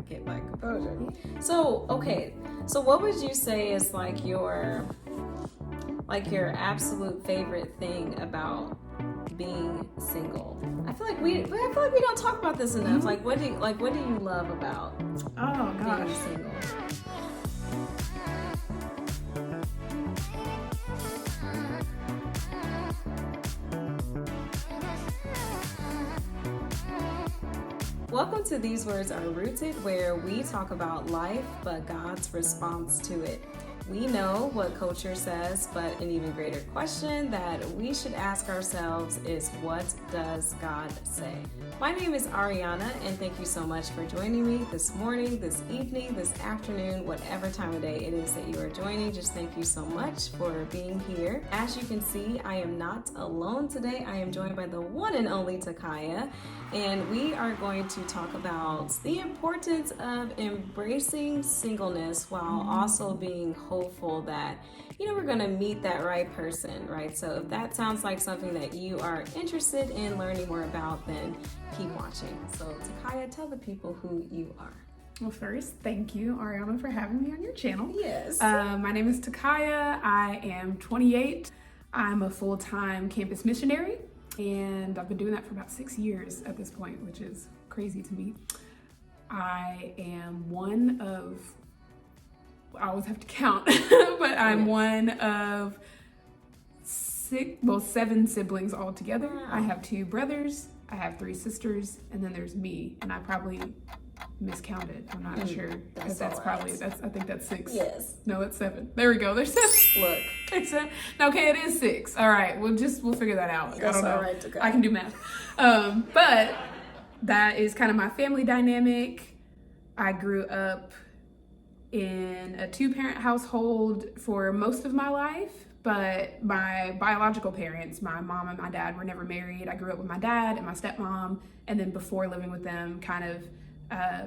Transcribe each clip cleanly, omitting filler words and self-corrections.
get like composure. So, okay. So what would you say is like your absolute favorite thing about being single? I feel like we don't talk about this enough. Like what do you love about being single? Welcome to These Words Are Rooted, where we talk about life, but God's response to it. We know what culture says, but an even greater question that we should ask ourselves is, what does God say? My name is Ariana, and thank you so much for joining me this morning, this evening, this afternoon, whatever time of day it is that you are joining. Just thank you so much for being here. As you can see, I am not alone today. I am joined by the one and only Tekiuh, and we are going to talk about the importance of embracing singleness while also being hopeful that, we're going to meet that right person, right? So if that sounds like something that you are interested in learning more about, then keep watching. So Tekiuh, tell the people who you are. Well, first, thank you, Ariana, for having me on your channel. Yes. My name is Tekiuh. I am 28. I'm a full-time campus missionary, and I've been doing that for about 6 years at this point, which is crazy to me. I am one of, I always have to count, but I'm one of 7 siblings altogether. Wow. I have 2 brothers, I have 3 sisters, and then there's me, and I probably miscounted. I'm not sure, because I think that's 6. Yes. No, it's 7. There we go. There's 7. Look. It's okay, it is 6. All right, we'll figure that out. That's I don't know. all right, okay. I can do math. But that is kind of my family dynamic. I grew up in a 2-parent household for most of my life, but my biological parents, my mom and my dad, were never married. I grew up with my dad and my stepmom, and then before living with them, kind of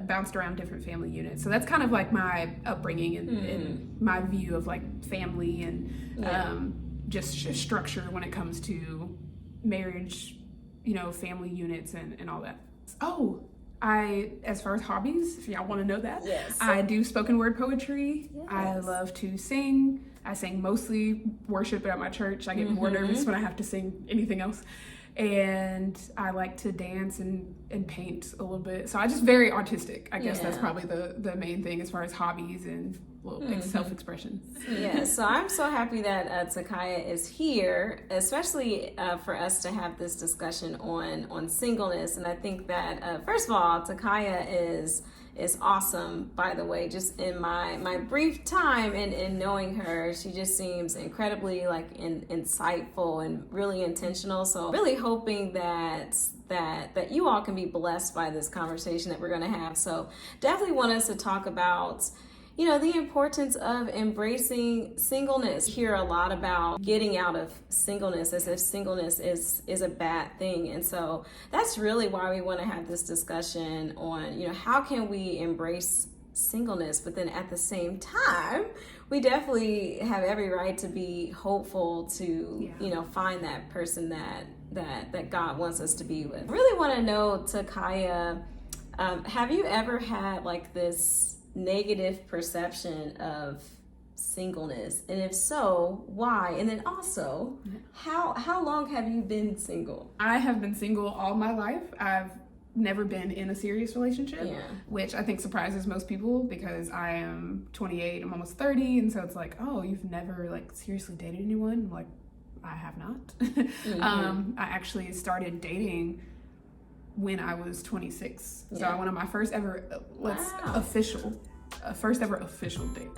bounced around different family units. So that's kind of like my upbringing and my view of like family and just structure when it comes to marriage, family units and all that. Oh, as far as hobbies, if y'all want to know that, yes. I do spoken word poetry. Yes. I love to sing. I sing mostly worship at my church. I get more nervous when I have to sing anything else. And I like to dance and paint a little bit. So I'm just very artistic. I guess that's probably the main thing as far as hobbies and self-expression. Yeah, so I'm so happy that Tekiuh is here, especially for us to have this discussion on singleness. And I think that, first of all, Tekiuh is awesome, by the way. Just in my brief time in knowing her, she just seems incredibly insightful and really intentional. So really hoping that you all can be blessed by this conversation that we're going to have. So definitely want us to talk about the importance of embracing singleness. You hear a lot about getting out of singleness as if singleness is a bad thing. And so that's really why we want to have this discussion on, how can we embrace singleness, but then at the same time, we definitely have every right to be hopeful to, find that person that God wants us to be with. I really want to know, Tekiuh, have you ever had this negative perception of singleness, and if so, why? And then also, how long have you been single? I have been single all my life. I've never been in a serious relationship, which I think surprises most people because I am 28, I'm almost 30, and so it's like, oh, you've never seriously dated anyone? I'm like, I have not. I actually started dating when I was 26. So I went on my first ever first ever official date.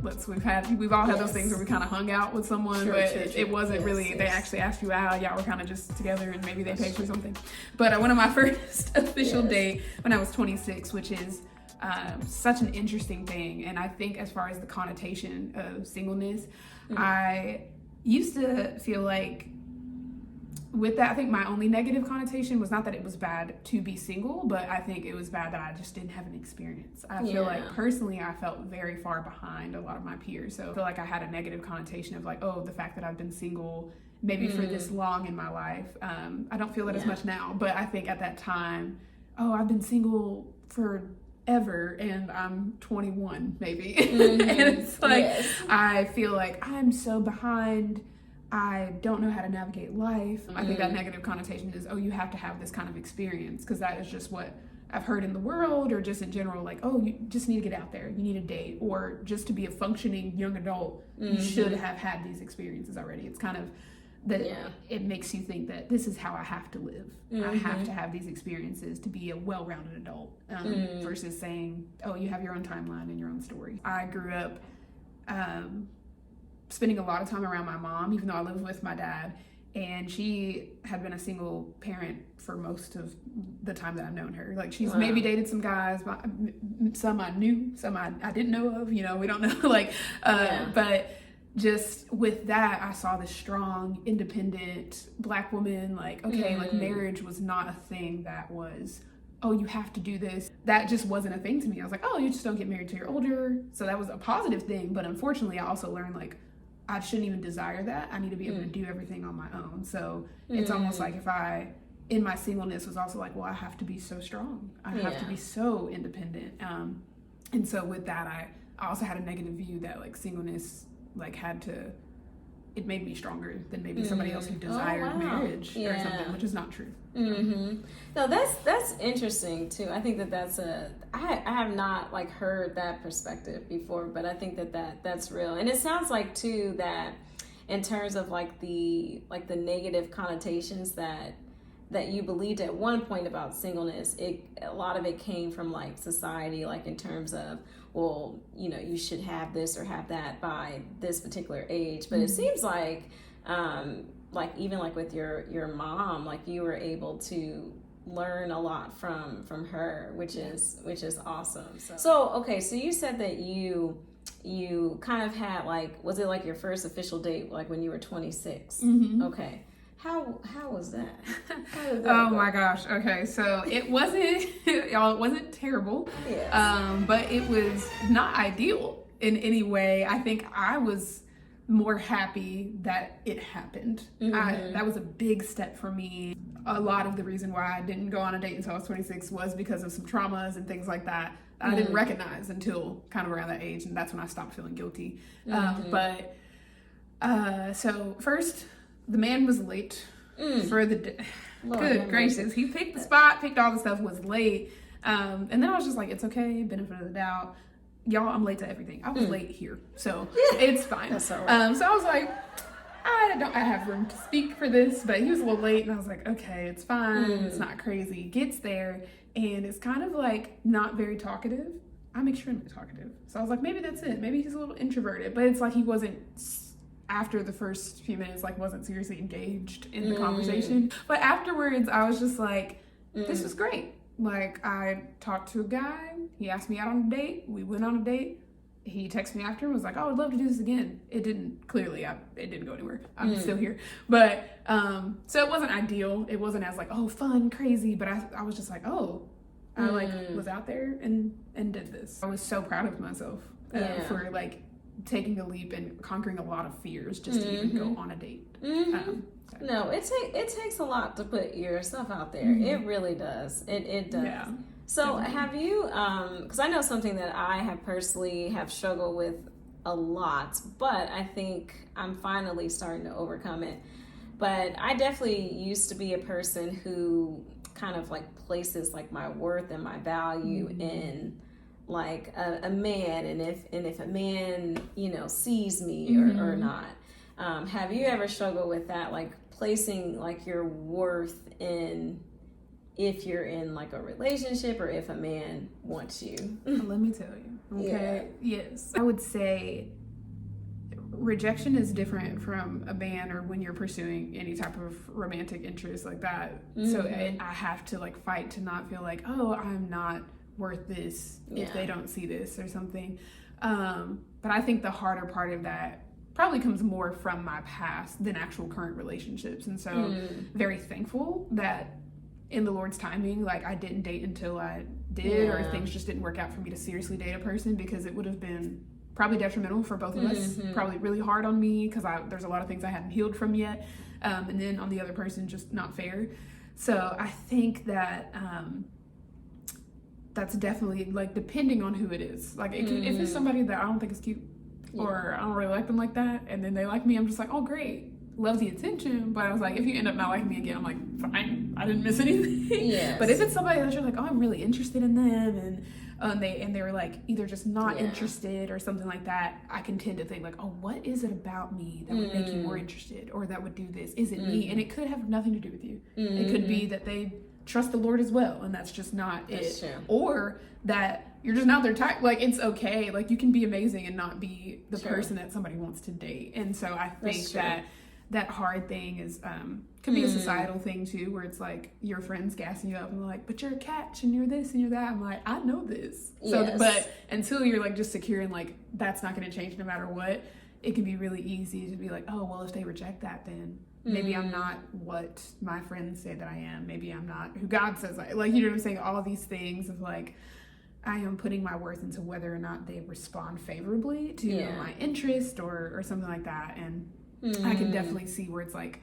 We've all had those things where we kind of hung out with someone, it wasn't really, they actually asked you out, y'all were kind of just together and maybe they paid for something. But I went on my first official date when I was 26, which is such an interesting thing. And I think as far as the connotation of singleness, I used to feel like with that, I think my only negative connotation was not that it was bad to be single, but I think it was bad that I just didn't have an experience. I feel like personally, I felt very far behind a lot of my peers. So I feel like I had a negative connotation of the fact that I've been single maybe for this long in my life. I don't feel that as much now, but I think at that time, I've been single for ever, and I'm 21 maybe. And it's like, yes. I feel like I'm so behind. I don't know how to navigate life. I think that negative connotation is, oh, you have to have this kind of experience, because that is just what I've heard in the world, or just in general, like, oh, you just need to get out there, you need a date, or just to be a functioning young adult, you should have had these experiences already. It's kind of that it makes you think that this is how I have to live. I have to have these experiences to be a well-rounded adult, versus saying, oh, you have your own timeline and your own story. I grew up spending a lot of time around my mom, even though I lived with my dad, and she had been a single parent for most of the time that I've known her. Like, she's maybe dated some guys, but some I knew, some I didn't know of, we don't know, like, but just with that, I saw this strong, independent Black woman, like, okay, like, marriage was not a thing that was, oh, you have to do this. That just wasn't a thing to me. I was like, oh, you just don't get married till you're older. So that was a positive thing. But unfortunately, I also learned, like, I shouldn't even desire that. I need to be able to do everything on my own. So it's almost like if I, in my singleness, was also like, well, I have to be so strong. I have to be so independent. And so with that, I also had a negative view that, like, singleness, like, it made me stronger than maybe somebody else who desired marriage or something, which is not true. No, that's interesting too. I think that's I have not, like, heard that perspective before, but I think that's real. And it sounds like too that in terms of, like, the negative connotations that you believed at one point about singleness, a lot of it came from, like, society, like, in terms of, well, you should have this or have that by this particular age. But it seems like even like with your mom, like, you were able to learn a lot from her, which is awesome. So you said that you kind of had, like, was it like your first official date, like, when you were 26? Okay. How was that? Oh my gosh. Okay, so it wasn't terrible. Yes. But it was not ideal in any way. I think I was more happy that it happened. That was a big step for me. A lot of the reason why I didn't go on a date until I was 26 was because of some traumas and things like that I didn't recognize until kind of around that age, and that's when I stopped feeling guilty. So first, the man was late for the day. Good gracious. He picked the spot, picked all the stuff, was late. And then I was just like, it's okay, benefit of the doubt. Y'all, I'm late to everything. I was late here, so it's fine. That's all right. So I was like, I have room to speak for this, but he was a little late, and I was like, okay, it's fine. It's not crazy. Gets there, and it's kind of like not very talkative. I'm extremely talkative. So I was like, maybe that's it. Maybe he's a little introverted, but it's like he wasn't, after the first few minutes, like, wasn't seriously engaged in the conversation. But afterwards, I was just like, this was great. Like, I talked to a guy, he asked me out on a date, we went on a date, he texted me after and was like, oh, I'd love to do this again. It didn't go anywhere. I'm still here. But, so it wasn't ideal. It wasn't as, like, oh, fun, crazy, but I was just like, oh, I, like, was out there and did this. I was so proud of myself for, like, taking a leap and conquering a lot of fears just to even go on a date. No, it takes a lot to put yourself out there. It really does. It does. Yeah. So have you, because I know something that I have personally struggled with a lot, but I think I'm finally starting to overcome it. But I definitely used to be a person who kind of, like, places, like, my worth and my value in, like, a man, and if a man, sees me or not. Have you ever struggled with that, like, placing, like, your worth in if you're in, like, a relationship or if a man wants you? Let me tell you. Okay. Yeah. Yes. I would say rejection is different from a man or when you're pursuing any type of romantic interest like that. So I have to, like, fight to not feel like, oh, I'm not worth this if they don't see this or something. But I think the harder part of that probably comes more from my past than actual current relationships. And so very thankful that in the Lord's timing, like, I didn't date until I did, or things just didn't work out for me to seriously date a person, because it would have been probably detrimental for both of us, probably really hard on me, because there's a lot of things I hadn't healed from yet, and then on the other person, just not fair. So I think that that's definitely like depending on who it is. Like if it's somebody that I don't think is cute or I don't really like them like that, and then they like me, I'm just like, oh great, love the attention. But I was like, if you end up not liking me again, I'm like, fine, I didn't miss anything. Yes. But if it's somebody that you're like, oh, I'm really interested in them, and they were like either just not interested or something like that, I can tend to think like, oh, what is it about me that would make you more interested, or that would do this? Is it me? And it could have nothing to do with you. It could be that they trust the Lord as well, and that's just not that's it. True. Or that you're just not their type. Like, it's okay. Like, you can be amazing and not be the person that somebody wants to date. And so I think that hard thing is can be a societal thing too, where it's like your friends gassing you up and like, but you're a catch and you're this and you're that. I'm like, I know this. So but until you're like just secure and like that's not going to change no matter what, it can be really easy to be like, oh well, if they reject that, then maybe I'm not what my friends say that I am. Maybe I'm not who God says I like. You know what I'm saying? All of these things of like, I am putting my worth into whether or not they respond favorably to my interest or something like that. And I can definitely see where it's like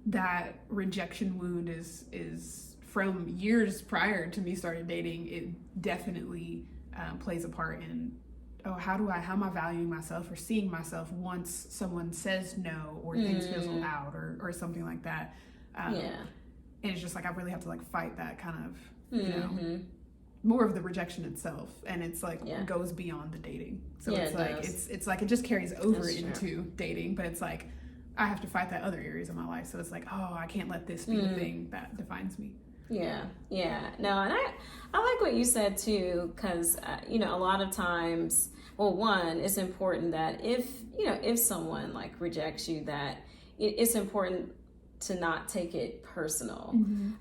that rejection wound is from years prior to me starting dating. It definitely plays a part in, oh, how am I valuing myself or seeing myself once someone says no or things fizzle out or something like that. And it's just like I really have to like fight that kind of, you know, more of the rejection itself, and it's like goes beyond the dating. So it's like it's like it just carries over into dating, but it's like I have to fight that other areas of my life. So it's like, oh, I can't let this be the thing that defines me. No, and I like what you said too, because you know, a lot of times, well, one, it's important that if someone like rejects you, that it's important to not take it personal,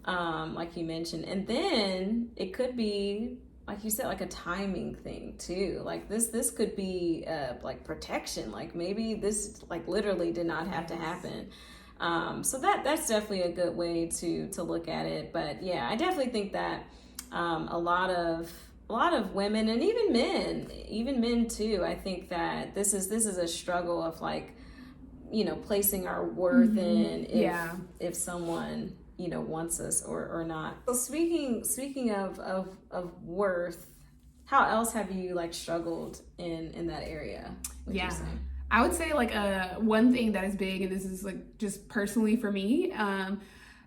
like you mentioned. And then it could be, like you said, like a timing thing too. Like this could be like protection. Like maybe this like literally did not have to happen. So that's definitely a good way to look at it. But yeah, I definitely think that a lot of women and even men too, I think that this is a struggle of like, you know, placing our worth in if someone, you know, wants us or not. So speaking of worth, how else have you like struggled in that area? I would say like one thing that is big, and this is like just personally for me, I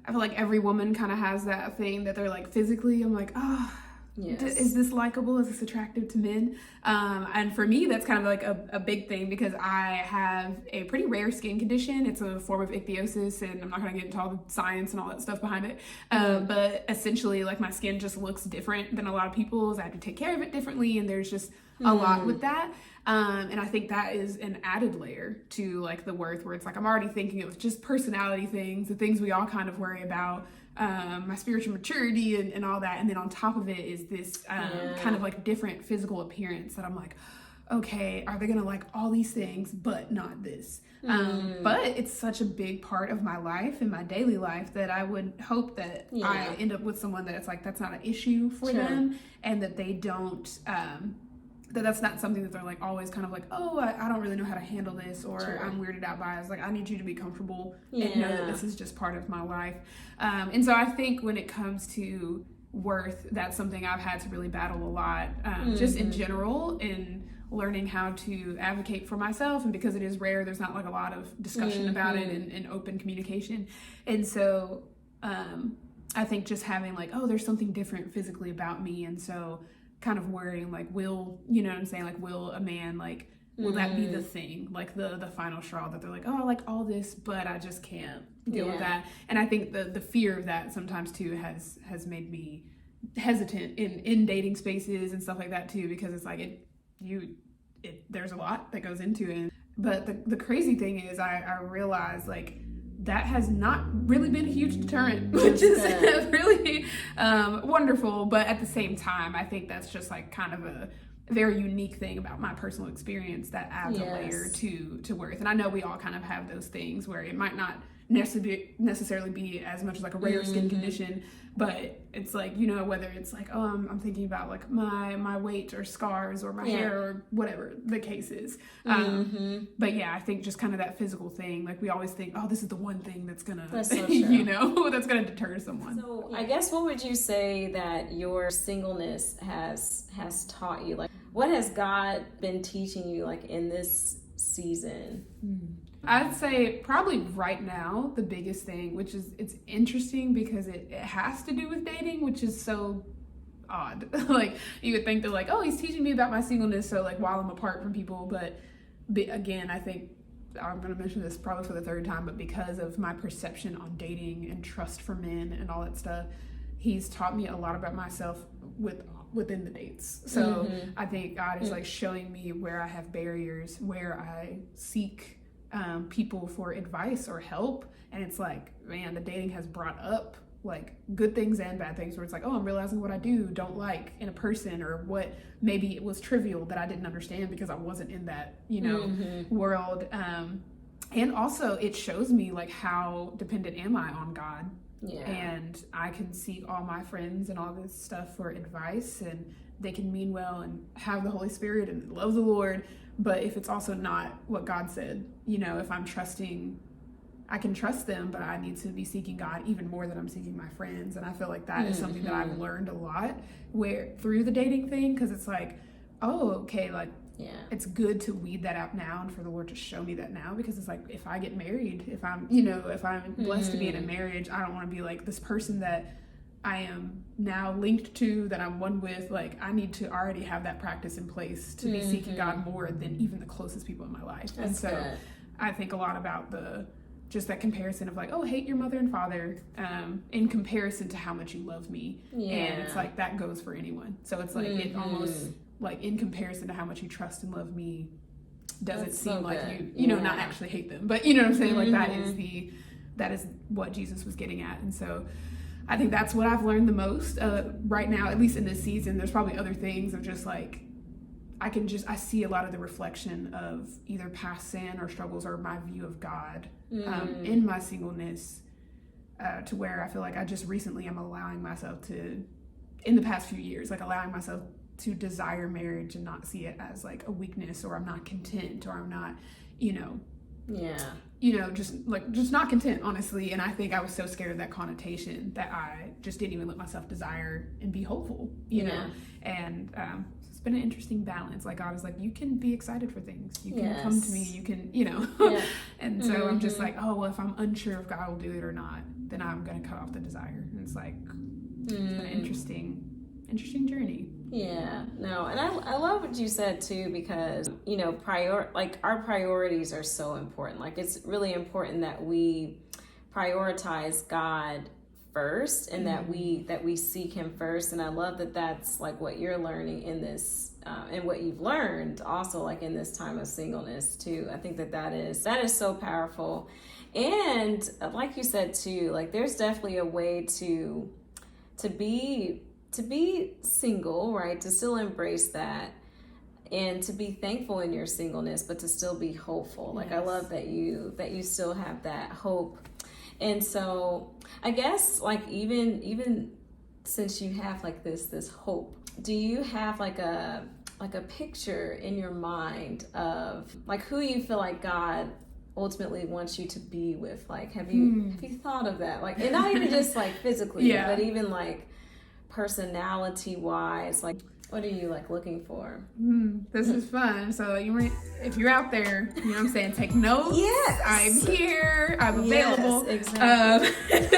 feel like every woman kind of has that thing that they're like physically, I'm like, oh, is this likable? Is this attractive to men? And for me, that's kind of like a big thing because I have a pretty rare skin condition. It's a form of ichthyosis, and I'm not going to get into all the science and all that stuff behind it. But essentially, like, my skin just looks different than a lot of people's. I have to take care of it differently, and there's just a lot with that. And I think that is an added layer to like the worth, where it's like I'm already thinking it was just personality things, the things we all kind of worry about, my spiritual maturity and all that, and then on top of it is this kind of like different physical appearance that I'm like, okay, are they gonna like all these things but not this? But it's such a big part of my life and my daily life that I would hope that I end up with someone that it's like that's not an issue for them, and that they don't that's not something that they're like always kind of like, oh, I don't really know how to handle this, or I'm weirded out by it. It's like, I need you to be comfortable and know that this is just part of my life. And so I think when it comes to worth, that's something I've had to really battle a lot, just in general, in learning how to advocate for myself. And because it is rare, there's not like a lot of discussion about it and open communication. And so I think just having like, oh, there's something different physically about me. And so kind of worrying like, will, you know what I'm saying? Like, will a man, like, will that be the thing? Like the final straw that they're like, oh, I like all this, but I just can't deal with that. And I think the fear of that sometimes too has made me hesitant in dating spaces and stuff like that too, because it's like there's a lot that goes into it. But the crazy thing is I realize like that has not really been a huge deterrent, which is really wonderful. But at the same time, I think that's just like kind of a very unique thing about my personal experience that adds a layer to worth. And I know we all kind of have those things where it might not necessarily be as much as like a rare skin condition, but it's like, you know, whether it's like, oh, I'm thinking about like my weight or scars or my hair or whatever the case is. But yeah, I think just kind of that physical thing, like we always think, oh, this is the one thing that's gonna, you know, that's gonna deter someone. So I guess what would you say that your singleness has taught you? Like, what has God been teaching you like in this season? I'd say probably right now the biggest thing, which is, it's interesting because it has to do with dating, which is so odd. Like you would think that like, oh, he's teaching me about my singleness, so like while I'm apart from people, but again, I think I'm going to mention this probably for the third time, but because of my perception on dating and trust for men and all that stuff, he's taught me a lot about myself within the dates. So I think God is like showing me where I have barriers, where I seek people for advice or help, and it's like, man, the dating has brought up like good things and bad things, where it's like, oh, I'm realizing what I don't like in a person, or what maybe it was trivial that I didn't understand because I wasn't in that, you know, world. And also it shows me like how dependent am I on God. And I can seek all my friends and all this stuff for advice, and they can mean well and have the Holy Spirit and love the Lord, but if it's also not what God said, you know, if I'm trusting, I can trust them, but I need to be seeking God even more than I'm seeking my friends. And I feel like that is something that I've learned a lot through the dating thing, because it's like, oh, okay, like it's good to weed that out now and for the Lord to show me that now, because it's like, if I get married, if I'm blessed to be in a marriage, I don't want to be like this person that I am now linked to, that I'm one with. Like I need to already have that practice in place to be seeking God more than even the closest people in my life. And so good. I think a lot about just that comparison of like, oh, hate your mother and father in comparison to how much you love me. And it's like that goes for anyone. So it's like it almost like in comparison to how much you trust and love me, doesn't seem so like you know, not actually hate them, but you know what I'm saying? Like that is what Jesus was getting at. And so I think that's what I've learned the most right now, at least in this season. There's probably other things of just like, I see a lot of the reflection of either past sin or struggles or my view of God in my singleness, to where I feel like I just recently am allowing myself to, in the past few years, like allowing myself to desire marriage and not see it as like a weakness, or I'm not content, or I'm not, you know, just not content, honestly. And I think I was so scared of that connotation that I just didn't even let myself desire and be hopeful, you know. And it's been an interesting balance. Like God was like, you can be excited for things, you can come to me, you can, you know. And so I'm just like, oh, well, if I'm unsure if God will do it or not, then I'm gonna cut off the desire. And it's like it's been an interesting journey. And I love what you said too, because you know, our priorities are so important. Like it's really important that we prioritize God first, and that we seek him first. And I love that that's like what you're learning in this and what you've learned also like in this time of singleness too. I think that is so powerful. And like you said too, like there's definitely a way to be single, right? To still embrace that and to be thankful in your singleness, but to still be hopeful. Like I love that you still have that hope. And so I guess like even since you have like this hope, do you have like a picture in your mind of like who you feel like God ultimately wants you to be with? Like have you thought of that? Like, and not even just like physically, but even like personality wise, like what are you like looking for? This is fun. So if you're out there, you know what I'm saying, take notes. I'm here, I'm available. Exactly.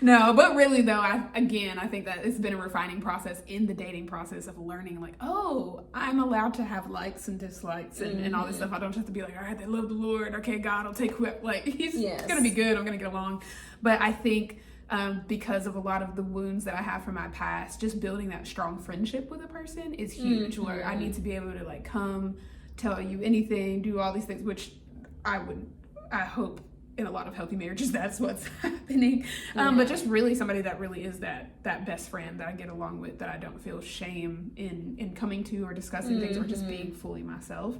No, but really though, I think that it's been a refining process in the dating process of learning like, oh, I'm allowed to have likes and dislikes and all this stuff. I don't have to be like, all right, they love the Lord, okay, God will take whoever, like he's gonna be good, I'm gonna get along. But I think because of a lot of the wounds that I have from my past, just building that strong friendship with a person is huge. Where I need to be able to like come, tell you anything, do all these things, which I hope in a lot of healthy marriages, that's what's happening. But just really somebody that really is that best friend that I get along with, that I don't feel shame in coming to or discussing things, or just being fully myself.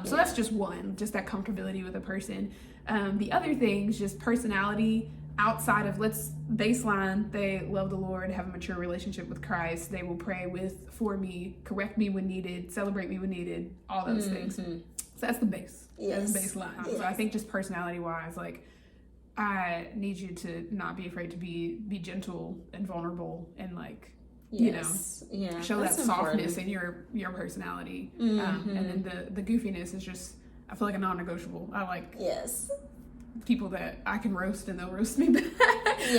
So that's just one, just that comfortability with a person. The other things, just personality outside of, let's baseline, they love the Lord, have a mature relationship with Christ, they will pray for me, correct me when needed, celebrate me when needed, all those things. So that's the base. That's the baseline. So I think just personality wise, like, I need you to not be afraid to be gentle and vulnerable, and like, you know, show that softness in your personality. And then the goofiness is just, I feel like, a non-negotiable. I like people that I can roast and they'll roast me back.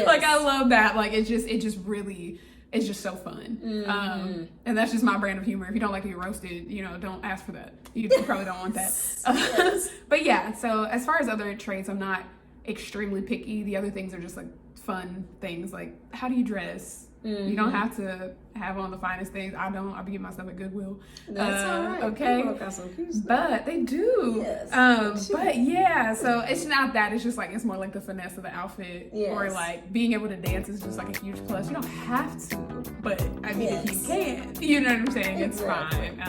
Like, I love that. Like, it just really, it's just so fun. And that's just my brand of humor. If you don't like to be roasted, you know, don't ask for that. You probably don't want that. But yeah, so as far as other traits, I'm not extremely picky. The other things are just like fun things, like, how do you dress? You don't have to have on the finest things. I don't. I'll be getting myself at Goodwill. That's all right. Okay. Got some cute stuff. But they do. But yeah, so it's not that. It's just like, it's more like the finesse of the outfit. Or like being able to dance is just like a huge plus. You don't have to, but I mean, if you can, you know what I'm saying? It's fine.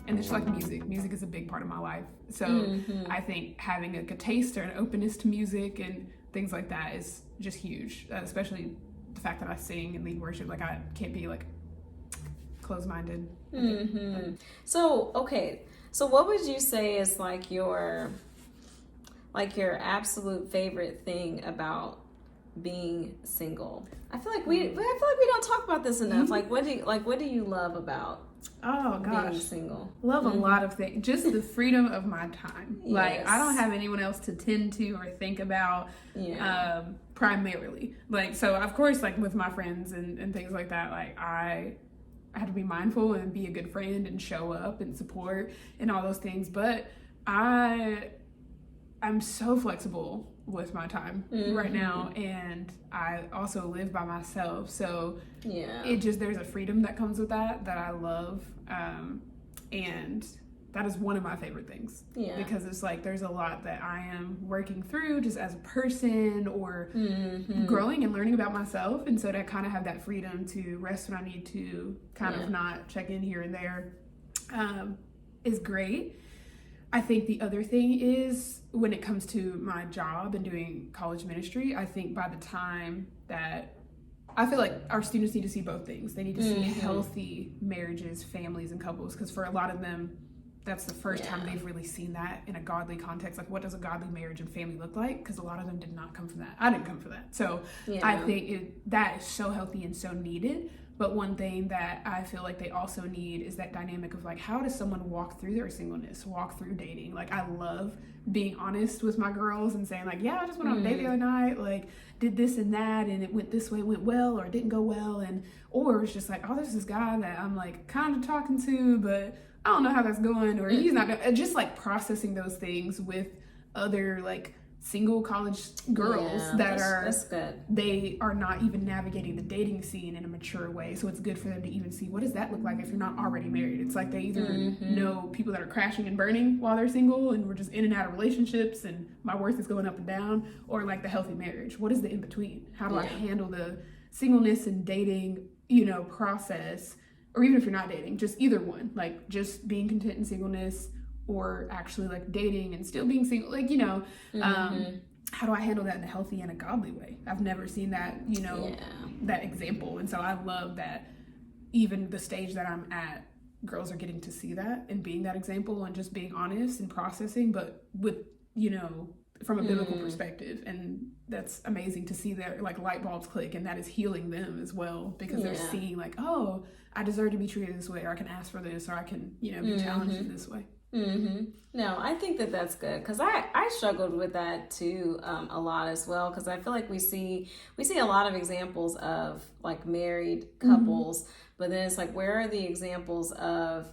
And it's like music. Music is a big part of my life. So I think having a taste or an openness to music and things like that is just huge, especially the fact that I sing and lead worship. Like, I can't be like closed-minded. So what would you say is like your absolute favorite thing about being single? I feel like we don't talk about this enough. Like, what do you love about being single? Love a lot of things. Just the freedom of my time. Like, I don't have anyone else to tend to or think about. Primarily, like, so of course, like with my friends and things like that, like, I had to be mindful and be a good friend and show up and support and all those things. But I'm so flexible with my time right now, and I also live by myself, so there's a freedom that comes with that I love, and that is one of my favorite things, because it's like, there's a lot that I am working through just as a person, or growing and learning about myself, and so to kind of have that freedom to rest when I need to, kind of not check in here and there, is great. I think the other thing is, when it comes to my job and doing college ministry, I think by the time that, I feel like our students need to see both things. They need to see healthy marriages, families, and couples, because for a lot of them, that's the first time they've really seen that in a godly context. Like, what does a godly marriage and family look like? Because a lot of them did not come from that. I didn't come from that. So I think that is so healthy and so needed. But one thing that I feel like they also need is that dynamic of like, how does someone walk through their singleness, walk through dating? Like, I love being honest with my girls and saying like, I just went on a date the other night, like, did this and that, and it went this way, went well, or it didn't go well. Or it's just like, oh, there's this guy that I'm like kind of talking to, but I don't know how that's going, or he's not going. Just like processing those things with other like single college girls that's good. They are not even navigating the dating scene in a mature way, so it's good for them to even see, what does that look like if you're not already married? It's like, they either know people that are crashing and burning while they're single, and we're just in and out of relationships and my worth is going up and down, or like the healthy marriage. What is the in between? How do I handle the singleness and dating, process? Or even if you're not dating, just either one, like just being content in singleness, or actually like dating and still being single, like, how do I handle that in a healthy and a godly way? I've never seen that, that example. And so I love that even the stage that I'm at, girls are getting to see that and being that example and just being honest and processing, but with, from a biblical perspective. And that's amazing to see their like light bulbs click, and that is healing them as well, because they're seeing like, oh, I deserve to be treated this way, or I can ask for this, or I can, be challenged in this way. No, I think that that's good, because I struggled with that too, a lot as well, because I feel like we see a lot of examples of like married couples, but then it's like, where are the examples of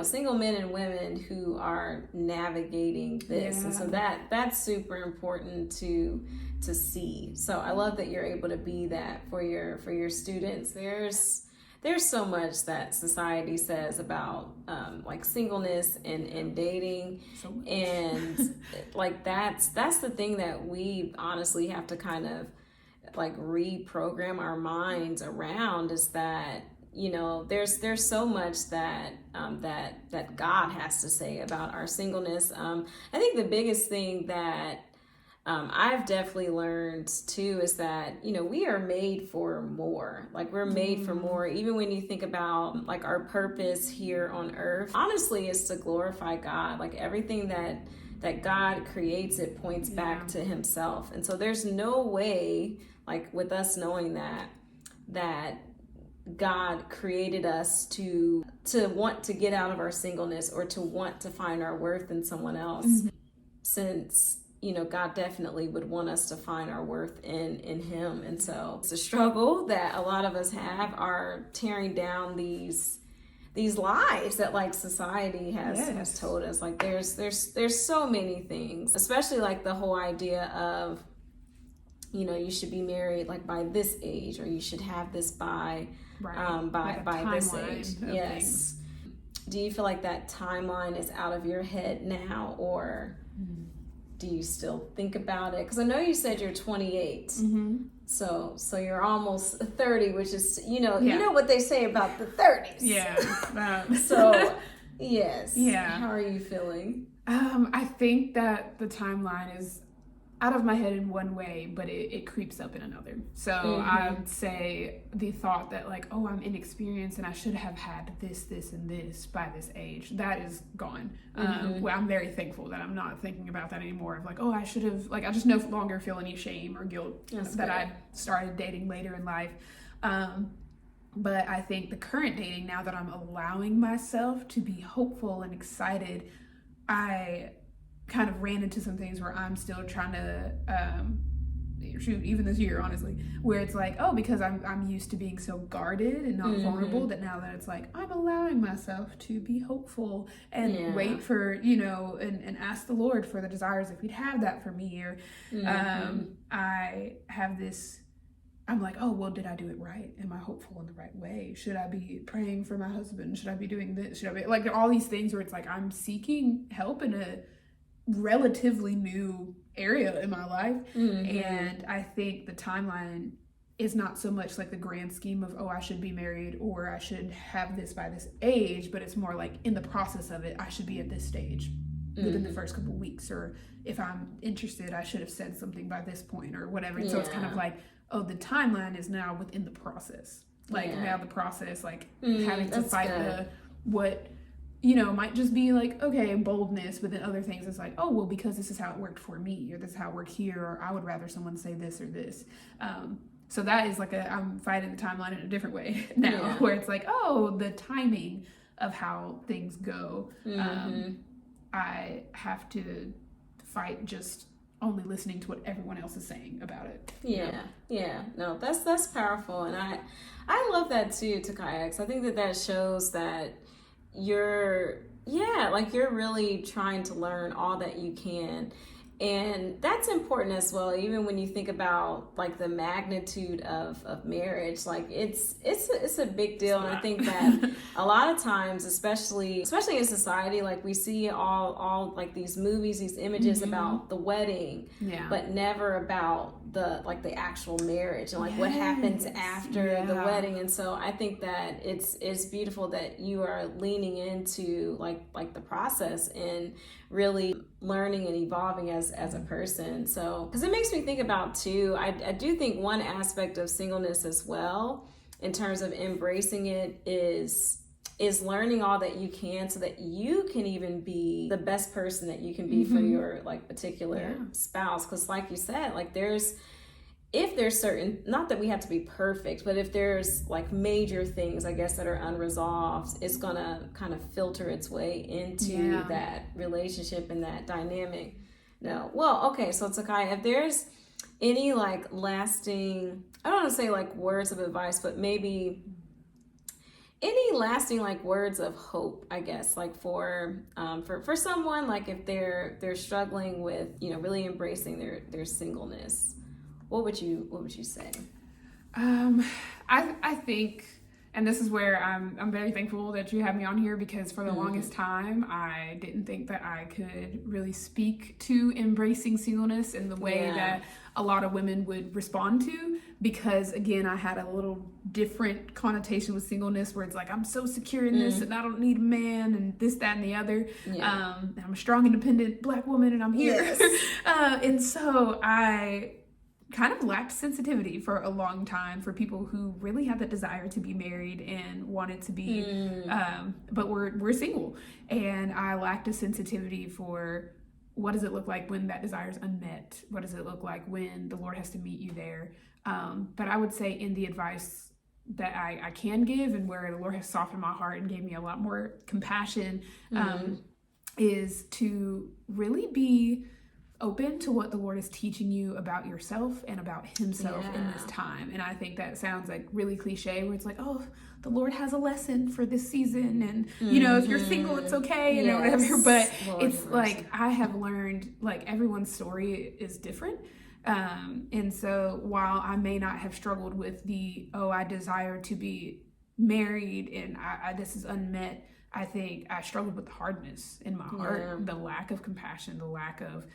single men and women who are navigating this? And so that's super important to see. So I love that you're able to be that for your students. there's so much that society says about like singleness and dating, So much. and like that's the thing that we honestly have to kind of like reprogram our minds around, is that there's so much that that God has to say about our singleness. I think the biggest thing that I've definitely learned too is that we are made for more. Like we're made for more. Even when you think about like our purpose here on earth, honestly, is to glorify God. Like everything that God creates, it points back to Himself. And so there's no way, like with us knowing that God created us to want to get out of our singleness or to want to find our worth in someone else, since God definitely would want us to find our worth in Him. And so it's a struggle that a lot of us have, are tearing down these lies that like society has told us. Like there's so many things, especially like the whole idea of you should be married like by this age, or you should have this by this age. Yes. Do you feel like that timeline is out of your head now, or do you still think about it? Because I know you said you're 28, so you're almost 30, which is you know what they say about the 30s. Yeah. So yes. Yeah. How are you feeling? I think that the timeline is out of my head in one way, but it creeps up in another. So I would say the thought that like, oh, I'm inexperienced and I should have had this, and this by this age, that is gone. Well, I'm very thankful that I'm not thinking about that anymore, of like, oh, I should have, like, I just no longer feel any shame or guilt that I started dating later in life. But I think the current dating, now that I'm allowing myself to be hopeful and excited, I kind of ran into some things where I'm still trying to even this year, honestly, where it's like, oh, because I'm used to being so guarded and not vulnerable, that now that it's like I'm allowing myself to be hopeful and wait for and ask the Lord for the desires if He'd have that for me, or I have this, I'm like, oh, well, did I do it right? Am I hopeful in the right way? Should I be praying for my husband? Should I be doing this? Should I be, like, there are all these things where it's like I'm seeking help in a relatively new area in my life. And I think the timeline is not so much like the grand scheme of, oh, I should be married or I should have this by this age, but it's more like in the process of it, I should be at this stage within the first couple of weeks, or if I'm interested, I should have said something by this point or whatever. And so it's kind of like, oh, the timeline is now within the process. Like now the process, like having to fight what might just be like, okay, boldness, but then other things it's like, oh, well, because this is how it worked for me, or this is how it worked here, or I would rather someone say this or this. So that is like I'm fighting the timeline in a different way now, where it's like, oh, the timing of how things go. I have to fight just only listening to what everyone else is saying about it. No, that's powerful, and I love that too, Tekiuh, because I think that shows that you're really trying to learn all that you can, and that's important as well. Even when you think about like the magnitude of marriage, like it's a big deal. And I think that a lot of times, especially in society, like we see all like these movies, these images about the wedding, but never about the actual marriage and like what happens after the wedding. And so I think that it's beautiful that you are leaning into like the process and really learning and evolving as a person. So because it makes me think about too, I do think one aspect of singleness as well, in terms of embracing it, is learning all that you can so that you can even be the best person that you can be for your like particular spouse. Because like you said, like if there's certain, not that we have to be perfect, but if there's like major things, I guess, that are unresolved, it's gonna kind of filter its way into that relationship and that dynamic. No. Well, okay, so Tekiuh, if there's any like lasting, I don't want to say like words of advice, but maybe any lasting like words of hope, I guess, like for someone, like if they're struggling with really embracing their singleness, what would you say? I think And this is where I'm very thankful that you have me on here, because for the longest time, I didn't think that I could really speak to embracing singleness in the way that a lot of women would respond to, because again, I had a little different connotation with singleness where it's like, I'm so secure in this and I don't need a man and this, that, and the other. I'm a strong, independent Black woman and I'm here. And so I kind of lacked sensitivity for a long time for people who really had the desire to be married and wanted to be, but we're single. And I lacked a sensitivity for what does it look like when that desire is unmet? What does it look like when the Lord has to meet you there? But I would say in the advice that I can give, and where the Lord has softened my heart and gave me a lot more compassion, is to really be open to what the Lord is teaching you about yourself and about himself in this time. And I think that sounds like really cliche, where it's like, oh, the Lord has a lesson for this season, and you know, if you're single, it's okay, you know, whatever. But Lord, it's like, I have learned, like, everyone's story is different. And so while I may not have struggled with the, I desire to be married and this is unmet, I think I struggled with the hardness in my heart, the lack of compassion, the lack of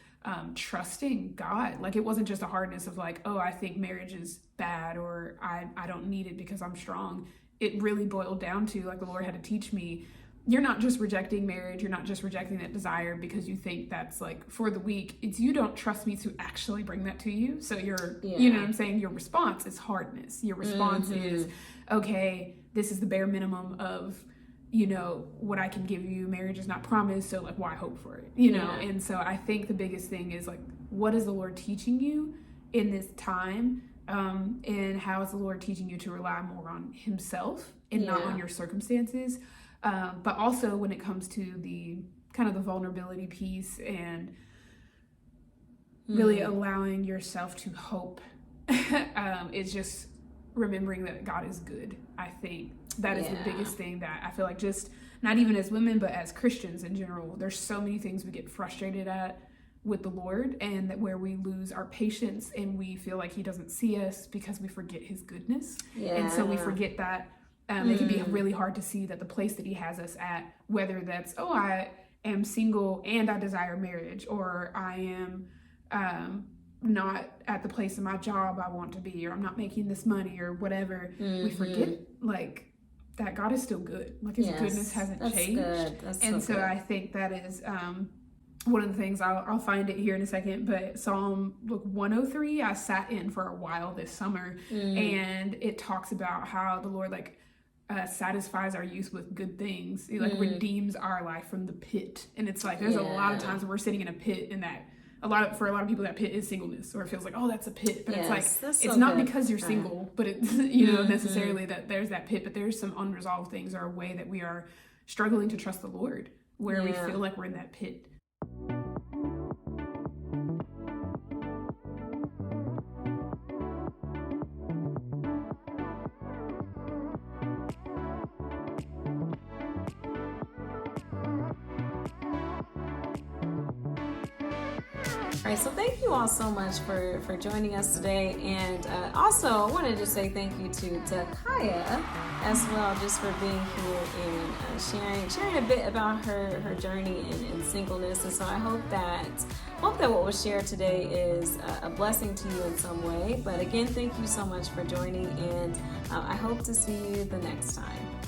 trusting God. Like, it wasn't just a hardness of like, oh, I think marriage is bad, or I don't need it because I'm strong. It really boiled down to, like, the Lord had to teach me, you're not just rejecting marriage, you're not just rejecting that desire because you think that's like for the weak. It's you don't trust me to actually bring that to you. So you're, you know what I'm saying? Your response is hardness. Your response is, okay, this is the bare minimum of, you know, what I can give you. Marriage is not promised, so like, why hope for it, you know? And so I think the biggest thing is like, what is the Lord teaching you in this time? And how is the Lord teaching you to rely more on himself and not on your circumstances? But also when it comes to the kind of the vulnerability piece and really allowing yourself to hope, it's just remembering that God is good. I think that is the biggest thing that I feel like, just not even as women, but as Christians in general, there's so many things we get frustrated at with the Lord, and that where we lose our patience and we feel like he doesn't see us because we forget his goodness. And so we forget that it can be really hard to see that the place that he has us at, whether that's, oh, I am single and I desire marriage, or I am not at the place in my job I want to be, or I'm not making this money or whatever. We forget like that God is still good. Like his goodness hasn't changed. And so I think that is one of the things, I'll find it here in a second, but Psalm 103 I sat in for a while this summer, and it talks about how the Lord like satisfies our youth with good things. He like redeems our life from the pit. And it's like, there's a lot of times where we're sitting in a pit, and that for a lot of people that pit is singleness, or it feels like, oh, that's a pit. But it's like, it's not because you're single, but it's, you know, necessarily that there's that pit, but there's some unresolved things, or a way that we are struggling to trust the Lord, where we feel like we're in that pit. All right, so thank you all so much for joining us today, and also I wanted to say thank you to Tekiuh as well, just for being here and sharing a bit about her journey in singleness. And so I hope that what was shared today is a blessing to you in some way. But again, thank you so much for joining, and I hope to see you the next time.